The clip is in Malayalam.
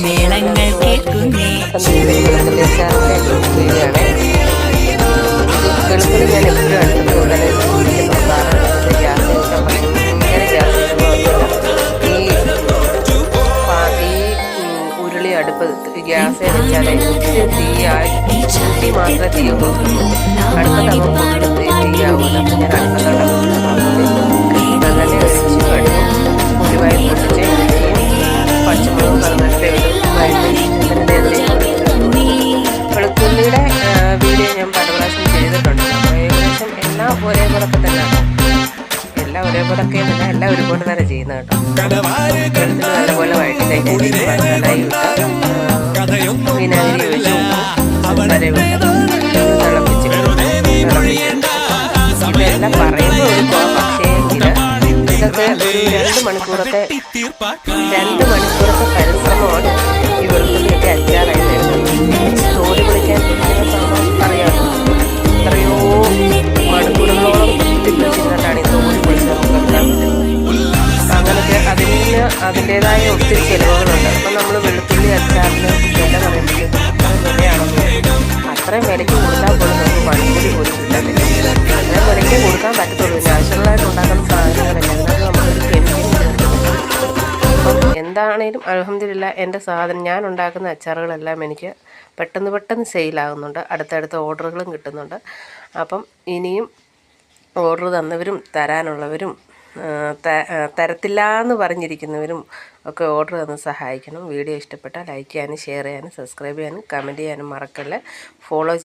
മേളങ്ങൾ കേൾക്കുന്നേ. വെളുത്തുള്ളി ഞാൻ എപ്പോഴും അടുത്തത് ഉടനെ കാരണം ഗ്യാസ് വെച്ചാൽ ഭയങ്കര ഗ്യാസ് ഈ ഉരുളി അടുപ്പ് ഗ്യാസ് വെച്ചാൽ തീ മാത്രമേ തീ കൊടുക്കുള്ളൂ. അടുപ്പത്താകുമ്പോൾ തീയാവില്ല. അപ്പം ഞാൻ അടുപ്പത്തോടെ നല്ലെണ്ണ ഒഴിച്ച് കടുകും ഉലുവായും പൊട്ടിച്ച് പച്ചമുളകും വെളുത്തുള്ളിയുടെ വീഡിയോ ഞാൻ പല പ്രാവശ്യം ചെയ്തിട്ടുണ്ട്. അപ്പോൾ ഏകദേശം എല്ലാം ഒരേപോലൊക്കെ തന്നെയാണ്. എല്ലാം ഒരേപോലൊക്കെ തന്നെ എല്ലാം ഒരുപോലെ തന്നെ ചെയ്യുന്നത് കേട്ടോ. വെളുത്തുള്ളി നല്ലപോലെ വഴറ്റി കഴിഞ്ഞാൽ മസാലയും ഇട്ട് വിനാഗിരി ഒഴിച്ച് തിളപ്പിച്ച് ഇതെല്ലാം പറയുമ്പോൾ ഒരു പക്ഷേ ഇതൊക്കെ 2 മണിക്കൂറത്തെ പരിശ്രമമാണ് ഈ വെളുത്തുള്ളിയൊക്കെ അച്ചാറായി വരുന്നത്. തോല് പൊളിക്കാൻ അറിയാമോ? എത്രയോ മണിക്കൂറുകളോളം തിന്നിട്ടാണ് ഈ തോല് പൊളിച്ച് അങ്ങനത്തെ അതിൻ്റെതായ ഒത്തിരി ചിലവുകളുണ്ട്. അപ്പം നമ്മൾ വെളുത്തുള്ളി അച്ചാറിന് വില പറയുമ്പോഴത്തേക്കും അത്രയും വിലയ്ക്ക് കൊടുത്താൽ പോലും നമുക്ക് മണിക്കൂടി പോലും കിട്ടാനില്ല. അത്രയും വിലയ്ക്ക് കൊടുക്കാൻ പറ്റത്തുള്ളൂ. നാച്ചുറലായിട്ട് ഉണ്ടാക്കുന്ന സാധനങ്ങളല്ല. അതിനകത്ത് നമ്മളൊരു കെമിക്കൽ അപ്പം എന്താണേലും അൽഹംദുലില്ലാ എൻ്റെ സാധനം ഞാൻ ഉണ്ടാക്കുന്ന അച്ചാറുകളെല്ലാം എനിക്ക് പെട്ടെന്ന് സെയിലാകുന്നുണ്ട്. അടുത്തടുത്ത ഓർഡറുകളും കിട്ടുന്നുണ്ട്. അപ്പം ഇനിയും ഓർഡർ തന്നവരും തരാനുള്ളവരും തരത്തില്ല എന്ന് പറഞ്ഞിരിക്കുന്നവരും ഒക്കെ ഓർഡർ തന്ന് സഹായിക്കണം. വീഡിയോ ഇഷ്ടപ്പെട്ടാൽ ലൈക്ക് ചെയ്യാനും ഷെയർ ചെയ്യാനും സബ്സ്ക്രൈബ് ചെയ്യാനും കമൻറ്റ് ചെയ്യാനും മറക്കല്ലേ. ഫോളോ